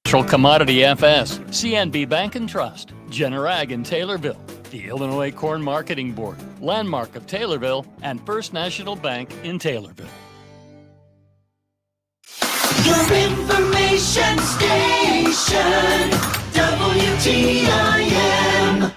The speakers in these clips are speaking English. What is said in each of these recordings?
Central Commodity FS, CNB Bank and Trust, Generag in Taylorville, the Illinois Corn Marketing Board, Landmark of Taylorville, and First National Bank in Taylorville. Your information station, WTIM.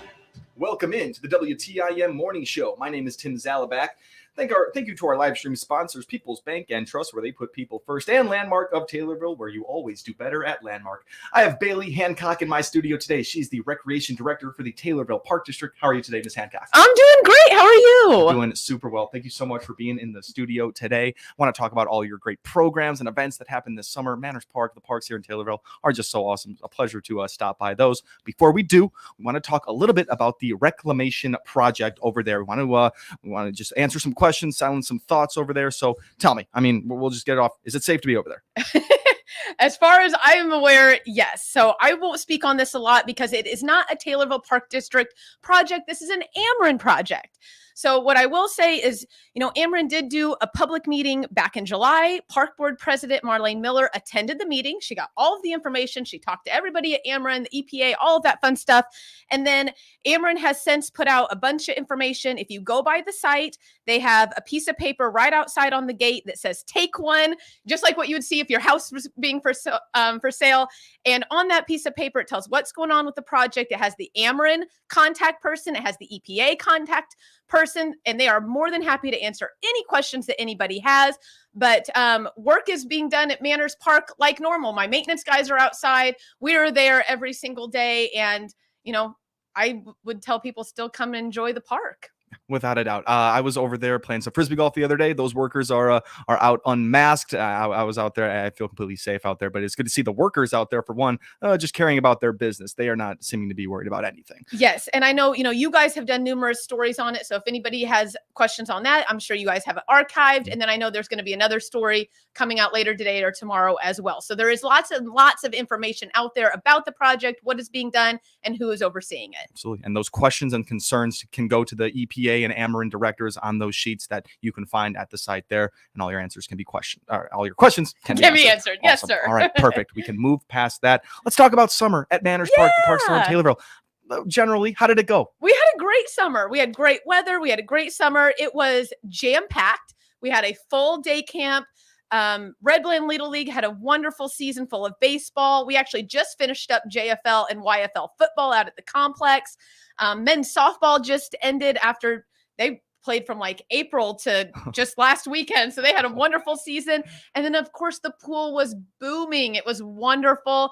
Welcome into the WTIM Morning Show. My name is Tim Zalabak. Thank you to our live stream sponsors, People's Bank and Trust, where they put people first, and Landmark of Taylorville, where you always do better at Landmark. I have Bailey Hancock in my studio today. She's the Recreation Director for the Taylorville Park District. How are you today, Ms. Hancock? I'm doing great. How are you? I'm doing super well. Thank you so much for being in the studio today. I want to talk about all your great programs and events that happen this summer. Manners Park, the parks here in Taylorville are just so awesome. A pleasure to stop by those. Before we do, we want to talk a little bit about the reclamation project over there. We want to just answer some questions, silence some thoughts over there. So tell me, we'll just get it off. Is it safe to be over there? As far as I am aware, yes. So I won't speak on this a lot because it is not a Taylorville Park District project. This is an Ameren project. So what I will say is, Ameren did do a public meeting back in July. Park Board President Marlene Miller attended the meeting. She got all of the information. She talked to everybody at Ameren, the EPA, all of that fun stuff. And then Ameren has since put out a bunch of information. If you go by the site, they have a piece of paper right outside on the gate that says "Take one," just like what you would see if your house was being for sale. And on that piece of paper, it tells what's going on with the project. It has the Ameren contact person. It has the EPA contact person, and they are more than happy to answer any questions that anybody has. But work is being done at Manners Park like normal. My maintenance guys are outside. We are there every single day. And, I would tell people still come and enjoy the park. Without a doubt. I was over there playing some Frisbee golf the other day. Those workers are out unmasked. I was out there. I feel completely safe out there, but it's good to see the workers out there, for one, just caring about their business. They are not seeming to be worried about anything. Yes. And I know, you guys have done numerous stories on it. So if anybody has questions on that, I'm sure you guys have it archived. And then I know there's going to be another story coming out later today or tomorrow as well. So there is lots and lots of information out there about the project, what is being done, and who is overseeing it. Absolutely. And those questions and concerns can go to the EPA and Ameren directors on those sheets that you can find at the site there, and all your answers can be questioned. All your questions can be answered. Awesome. Yes, sir. All right, perfect. We can move past that. Let's talk about summer at Manners Park, the park store in Taylorville. Generally, how did it go? We had a great summer. We had great weather. We had a great summer. It was jam-packed. We had a full day camp. Red Blend Little League had a wonderful season full of baseball. We actually just finished up JFL and YFL football out at the complex. Men's softball just ended after they played from like April to just last weekend. So they had a wonderful season. And then, of course, the pool was booming. It was wonderful.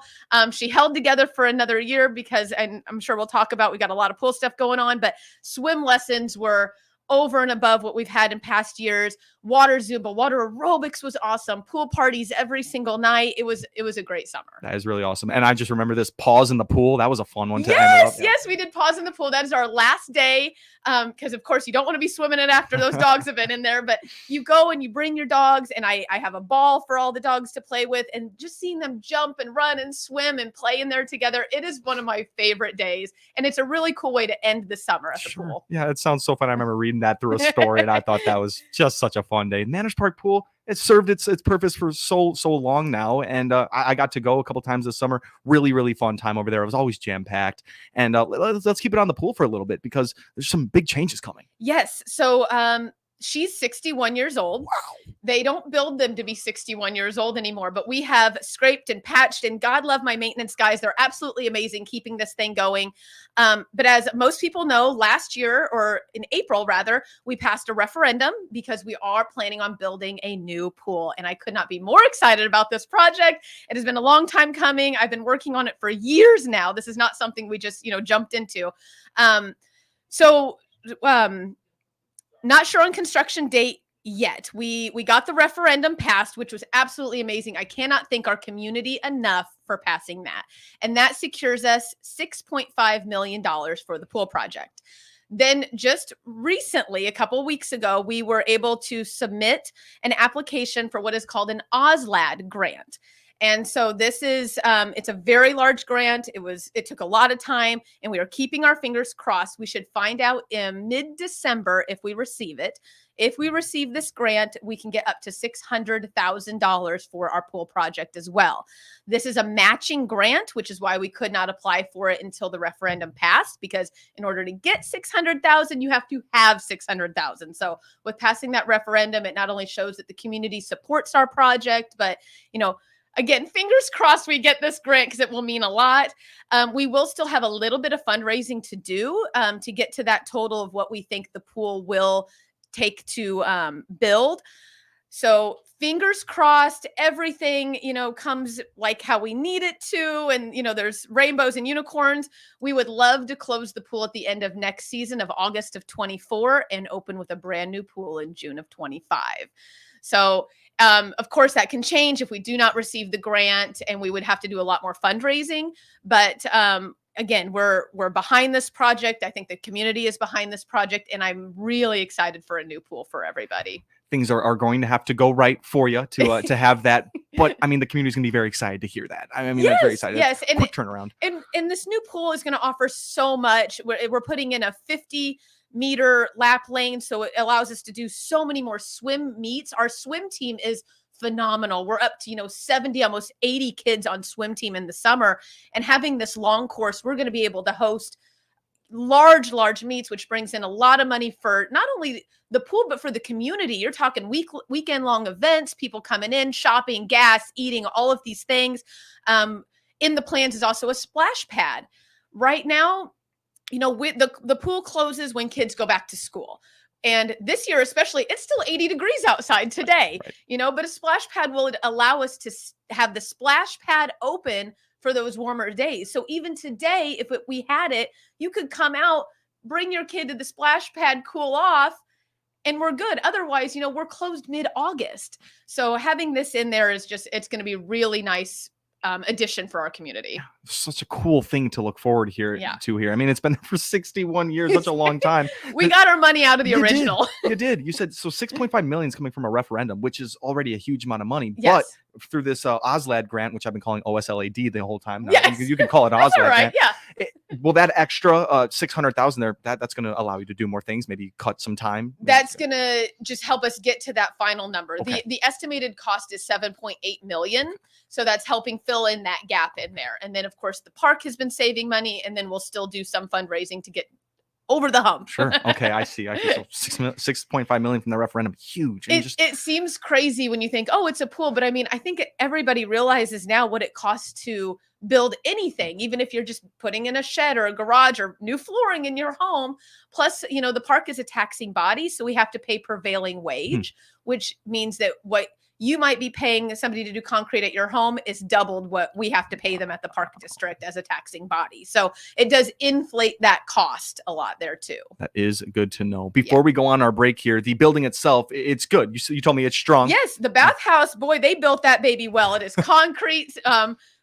She held together for another year because, and I'm sure we'll talk about, we got a lot of pool stuff going on, but swim lessons were over and above what we've had in past years. Water Zumba, water aerobics was awesome. Pool parties every single night. It was a great summer. That is really awesome. And I just remember this pause in the pool. That was a fun one to end it up. Yes, we did pause in the pool. That is our last day. Because of course you don't want to be swimming it after those dogs have been in there, but you go and you bring your dogs, and I have a ball for all the dogs to play with, and just seeing them jump and run and swim and play in there together. It is one of my favorite days. And it's a really cool way to end the summer at the pool. Yeah, it sounds so fun. I remember reading that through a story, and I thought that was just such a fun day. Manners Park Pool, it's served its purpose for so long now, and I got to go a couple times this summer. Really fun time over there. It was always jam-packed. And let's keep it on the pool for a little bit, because there's some big changes coming. Yes. So she's 61 years old. Wow. They don't build them to be 61 years old anymore, but we have scraped and patched, and God love my maintenance guys. They're absolutely amazing keeping this thing going. But as most people know, last year, or in April rather, we passed a referendum because we are planning on building a new pool. And I could not be more excited about this project. It has been a long time coming. I've been working on it for years now. This is not something we just, jumped into. Not sure on construction date yet. We got the referendum passed, which was absolutely amazing. I cannot thank our community enough for passing that. And that secures us $6.5 million for the pool project. Then just recently, a couple of weeks ago, we were able to submit an application for what is called an OSLAD grant. And so this is, it's a very large grant. It took a lot of time, and we are keeping our fingers crossed. We should find out in mid-December if we receive it. if we receive this grant, we can get up to $600,000 for our pool project as well. This is a matching grant, which is why we could not apply for it until the referendum passed, because in order to get 600,000, you have to have 600,000. So with passing that referendum, it not only shows that the community supports our project, but, again, fingers crossed we get this grant because it will mean a lot. We will still have a little bit of fundraising to do to get to that total of what we think the pool will take to build. So fingers crossed, everything, comes like how we need it to. And, there's rainbows and unicorns. We would love to close the pool at the end of next season of August of 24 and open with a brand new pool in June of 25. So, of course, that can change if we do not receive the grant, and we would have to do a lot more fundraising. But again, we're behind this project. I think the community is behind this project, and I'm really excited for a new pool for everybody. Things are going to have to go right for you to have that. But I mean, the community is going to be very excited to hear that. I mean, that's very exciting. Yes, and quick turnaround. And this new pool is going to offer so much. We're putting in a 50-meter lap lane, so it allows us to do so many more swim meets. Our swim team is phenomenal. We're up to 70, almost 80 kids on swim team in the summer, and having this long course, we're going to be able to host large meets, which brings in a lot of money for not only the pool, but for the community. You're talking weekend long events, people coming in, shopping, gas, eating, all of these things. In the plans is also a splash pad. Right now, the pool closes when kids go back to school. And this year, especially, it's still 80 degrees outside today, right. But a splash pad will allow us to have the splash pad open for those warmer days. So even today, if we had it, you could come out, bring your kid to the splash pad, cool off, and we're good. Otherwise, we're closed mid-August. So having this in there is it's going to be really nice addition for our community. Such a cool thing to look forward to here. I mean, it's been there for 61 years, such a long time. We got our money out of the original. You did. You said so. 6.5 million is coming from a referendum, which is already a huge amount of money. Yes. But through this OSLAD grant, which I've been calling OSLAD the whole time. Now, yes. you can call it OSLAD. Right. Grant. Yeah. Will that extra 600,000 there? That's going to allow you to do more things. Maybe cut some time. That's going to just help us get to that final number. Okay. The estimated cost is 7.8 million. So that's helping fill in that gap in there. And then, of course, the park has been saving money, and then we'll still do some fundraising to get over the hump. Sure. Okay. I see. So 6.5 million from the referendum. Huge. It seems crazy when you think, oh, it's a pool. But I mean, I think everybody realizes now what it costs to build anything, even if you're just putting in a shed or a garage or new flooring in your home. Plus, the park is a taxing body. So we have to pay prevailing wage, which means that what you might be paying somebody to do concrete at your home is doubled what we have to pay them at the park district as a taxing body. So it does inflate that cost a lot there too. That is good to know. Before we go on our break here, the building itself, it's good. You told me it's strong. Yes, the bathhouse, boy, they built that baby well. It is concrete.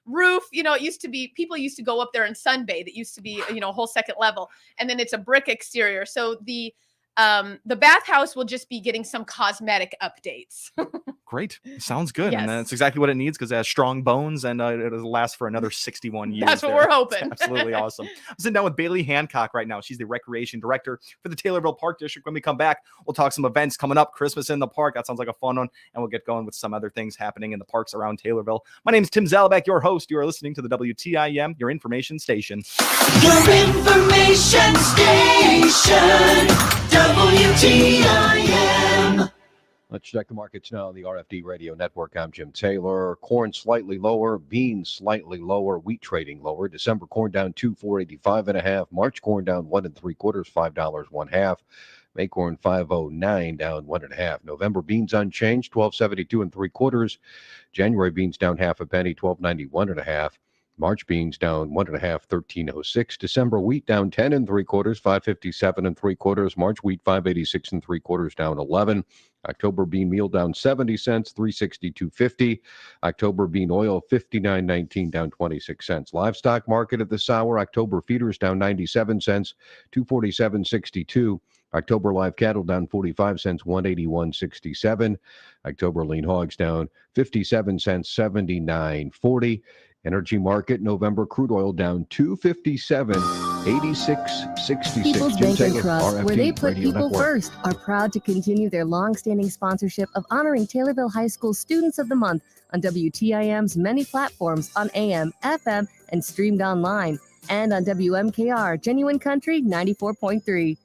Roof, it used to be, people used to go up there and sunbathe. It used to be, a whole second level, and then it's a brick exterior. So the bathhouse will just be getting some cosmetic updates. Great. Sounds good. Yes. And that's exactly what it needs, because it has strong bones, and it'll last for another 61 years. That's what we're hoping. Absolutely awesome. I'm sitting down with Bailey Hancock right now. She's the recreation director for the Taylorville Park District. When we come back, we'll talk some events coming up, Christmas in the park. That sounds like a fun one. And we'll get going with some other things happening in the parks around Taylorville. My name is Tim Zalabek, your host. You are listening to the WTIM, your information station. Your information station, WTIM. Let's check the markets now on the RFD Radio Network. I'm Jim Taylor. Corn slightly lower, beans slightly lower, wheat trading lower. December corn down 2.485.5. March corn down 1 3/4, $5 1/2. May corn 5.09 down 1.5. November beans unchanged, 12.72 3/4. January beans down half a penny, 12.91 1/2. March beans down 1.5, 13.06. December wheat down 10 3/4, 5.57 3/4. March wheat 5.86 3/4, down 11. October bean meal down 70 cents, 362.50. October bean oil 59.19, down 26 cents. Livestock market at this hour. October feeders down 97 cents, 247.62. October live cattle down 45 cents, 181.67. October lean hogs down 57 cents, 79.40. Energy market, November crude oil down 257, 86.66. People's Jim Bank and Taylor, Trust, where RFD they put Radio people Network. first, are proud to continue their long-standing sponsorship of honoring Taylorville High School Students of the Month on WTIM's many platforms on AM, FM, and streamed online, and on WMKR Genuine Country 94.3.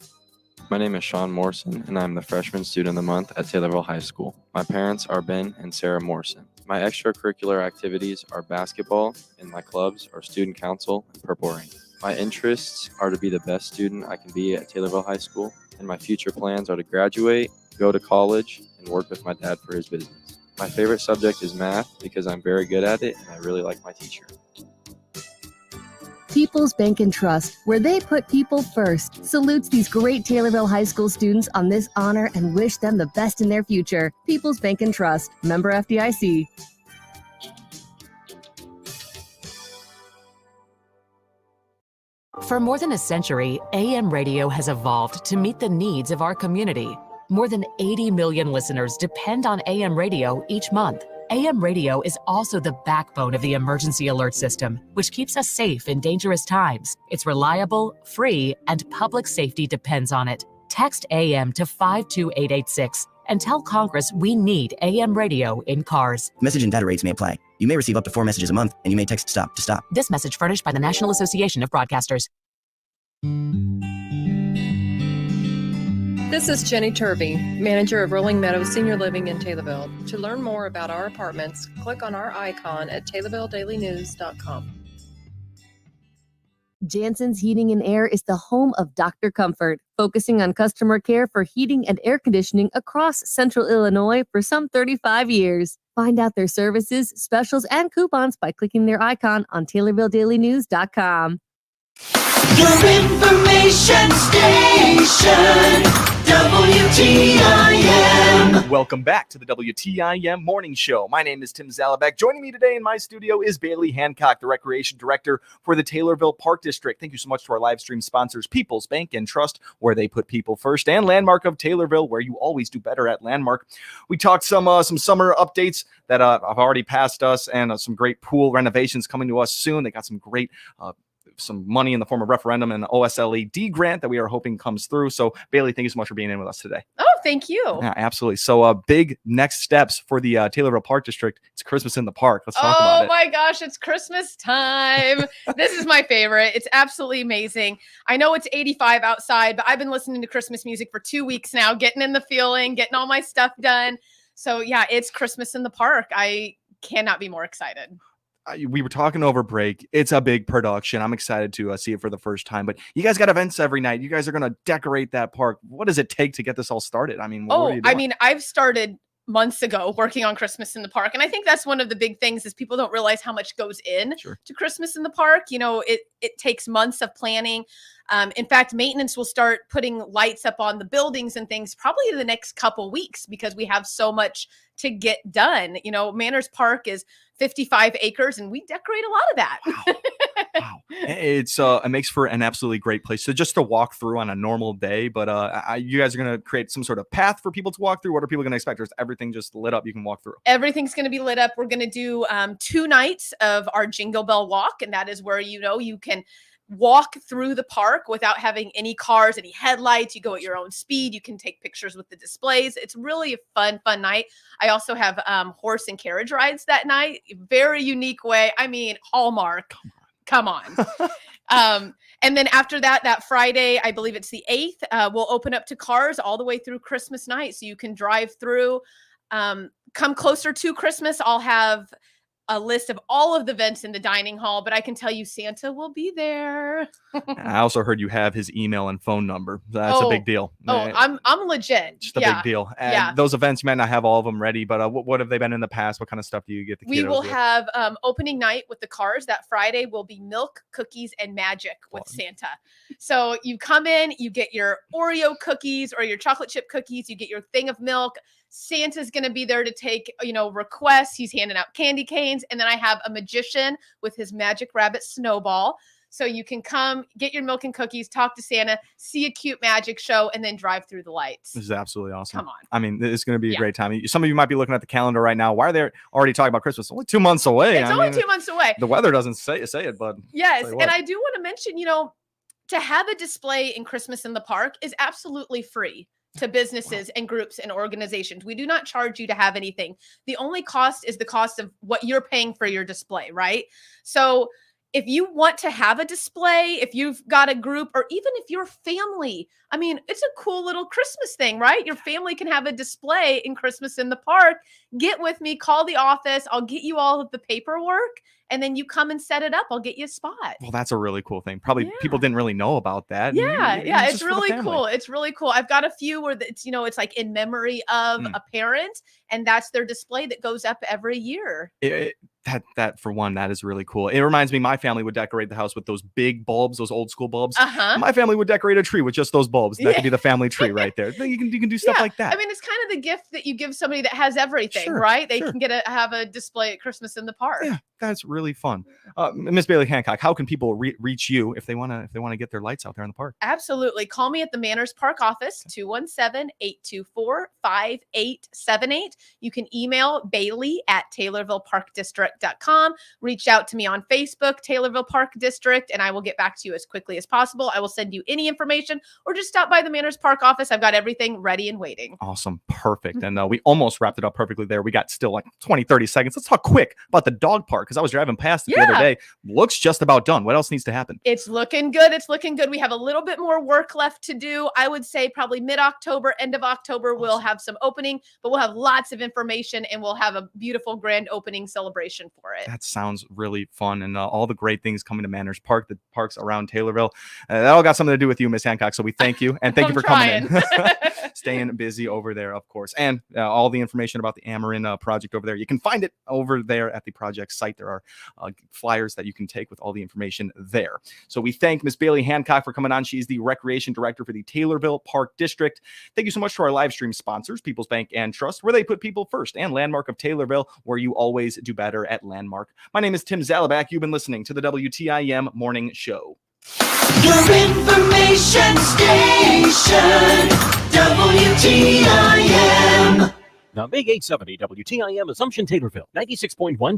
My name is Sean Morrison, and I'm the Freshman Student of the Month at Taylorville High School. My parents are Ben and Sarah Morrison. My extracurricular activities are basketball, and my clubs are Student Council and Purple Rain. My interests are to be the best student I can be at Taylorville High School, and my future plans are to graduate, go to college, and work with my dad for his business. My favorite subject is math because I'm very good at it, and I really like my teacher. People's Bank and Trust, where they put people first, salutes these great Taylorville High School students on this honor and wish them the best in their future. People's Bank and Trust, member FDIC. For more than a century, AM radio has evolved to meet the needs of our community. More than 80 million listeners depend on AM radio each month. AM radio is also the backbone of the emergency alert system, which keeps us safe in dangerous times. It's reliable, free, and public safety depends on it. Text AM to 52886 and tell Congress we need AM radio in cars. Message and data rates may apply. You may receive up to 4 messages a month, and you may text STOP to stop. This message furnished by the National Association of Broadcasters. This is Jenny Turvey, manager of Rolling Meadows Senior Living in Taylorville. To learn more about our apartments, click on our icon at TaylorvilleDailyNews.com. Jansen's Heating and Air is the home of Dr. Comfort, focusing on customer care for heating and air conditioning across Central Illinois for some 35 years. Find out their services, specials, and coupons by clicking their icon on TaylorvilleDailyNews.com. Your information station, WTIM. Welcome back to the WTIM Morning Show. My name is Tim Zalabek. Joining me today in my studio is Bailey Hancock, the Recreation Director for the Taylorville Park District. Thank you so much to our live stream sponsors, People's Bank and Trust, where they put people first, and Landmark of Taylorville, where you always do better at Landmark. We talked some summer updates that have already passed us, and some great pool renovations coming to us soon. They got some great some money in the form of referendum and OSLED grant that we are hoping comes through. So Bailey, thank you so much for being in with us today. Oh, thank you. Yeah, absolutely. So big next steps for the Taylorville Park District. It's Christmas in the park. Let's talk about it. Oh my gosh, it's Christmas time. This is my favorite. It's absolutely amazing. I know it's 85 outside, but I've been listening to Christmas music for 2 weeks now, getting in the feeling, getting all my stuff done. So yeah, it's Christmas in the park. I cannot be more excited. We were talking over break. It's a big production. I'm excited to see it for the first time. But you guys got events every night. You guys are going to decorate that park. What does it take to get this all started? I mean, what are you doing? I've started months ago working on Christmas in the park. And I think that's one of the big things is people don't realize how much goes in to Christmas in the park. You know, it takes months of planning. In fact, maintenance will start putting lights up on the buildings and things probably in the next couple weeks because we have so much to get done. You know, Manners Park is 55 acres and we decorate a lot of that. Wow. It's it makes for an absolutely great place. So just to walk through on a normal day, but you guys are going to create some sort of path for people to walk through. What are people going to expect? Or is everything just lit up? You can walk through. Everything's going to be lit up. We're going to do 2 nights of our Jingle Bell Walk. And that is where, you know, you can walk through the park without having any cars, any headlights. You go at your own speed. You can take pictures with the displays. It's really a fun night. I also have horse and carriage rides that night. Very unique way. I mean, Hallmark. Come on. And then after that Friday, I believe it's the 8th, we'll open up to cars all the way through Christmas night. So you can drive through, come closer to Christmas. I'll have a list of all of the events in the dining hall, but I can tell you Santa will be there. I also heard you have his email and phone number. That's a big deal. I'm legit. Just a big deal. And those events, you might not have all of them ready, but what have they been in the past? What kind of stuff do you get the kiddos We will with? have opening night with the cars. That Friday will be milk, cookies, and magic with Santa. So you come in, you get your Oreo cookies or your chocolate chip cookies, you get your thing of milk. Santa's going to be there to take, you know, requests. He's handing out candy canes. And then I have a magician with his magic rabbit snowball. So you can come, get your milk and cookies, talk to Santa, see a cute magic show, and then drive through the lights. This is absolutely awesome. Come on. I mean, it's going to be a Yeah. great time. Some of you might be looking at the calendar right now. Why are they already talking about Christmas? Only 2 months away. It's only 2 months away. The weather doesn't say it, but Yes, tell you and what. I do want to mention, to have a display in Christmas in the Park is absolutely free to businesses and groups and organizations. We do not charge you to have anything. The only cost is the cost of what you're paying for your display, right? So if you want to have a display, if you've got a group, or even if your family, I mean, it's a cool little Christmas thing, right? Your family can have a display in Christmas in the Park. Get with me, call the office. I'll get you all of the paperwork, and then you come and set it up. I'll get you a spot. Well, that's a really cool thing. Probably people didn't really know about that. Yeah, Just it's for the really family. cool. It's really cool. I've got a few where it's like in memory of a parent, and that's their display that goes up every year. That for one, that is really cool. It reminds me, my family would decorate the house with those big bulbs, those old school bulbs. My family would decorate a tree with just those bulbs. That could be the family tree right there. You can do stuff like that. I mean, it's kind of the gift that you give somebody that has everything, Sure, right? They sure. can have a display at Christmas in the Park. Yeah, that's really fun. Miss Bailey Hancock, how can people reach you if they want to get their lights out there in the park? Absolutely. Call me at the Manners Park office, 217-824-5878. You can email bailey@taylorvilleparkdistrict.com. Reach out to me on Facebook, Taylorville Park District, and I will get back to you as quickly as possible. I will send you any information, or just stop by the Manners Park office. I've got everything ready and waiting. Awesome. Perfect. And we almost wrapped it up perfectly there. We got still like 20, 30 seconds. Let's talk quick about the dog park, because I was driving past it the other day. Looks just about done. What else needs to happen? It's looking good. It's looking good. We have a little bit more work left to do. I would say probably mid-October, end of October, we'll have some opening, but we'll have lots of information, and we'll have a beautiful grand opening celebration for it. That sounds really fun, and all the great things coming to Manners Park, the parks around Taylorville. That all got something to do with you, Miss Hancock. So we thank you, and thank you for coming in. Staying busy over there, of course. And all the information about the Amarin project over there, you can find it over there at the project site. There are flyers that you can take with all the information there. So we thank Miss Bailey Hancock for coming on. She's the Recreation Director for the Taylorville Park District. Thank you so much to our live stream sponsors, People's Bank and Trust, where they put people first, and Landmark of Taylorville, where you always do better at Landmark. My name is Tim Zalabak. You've been listening to the WTIM Morning Show. Your information station, WTIM. The Big 870 WTIM Assumption Taylorville, 96.1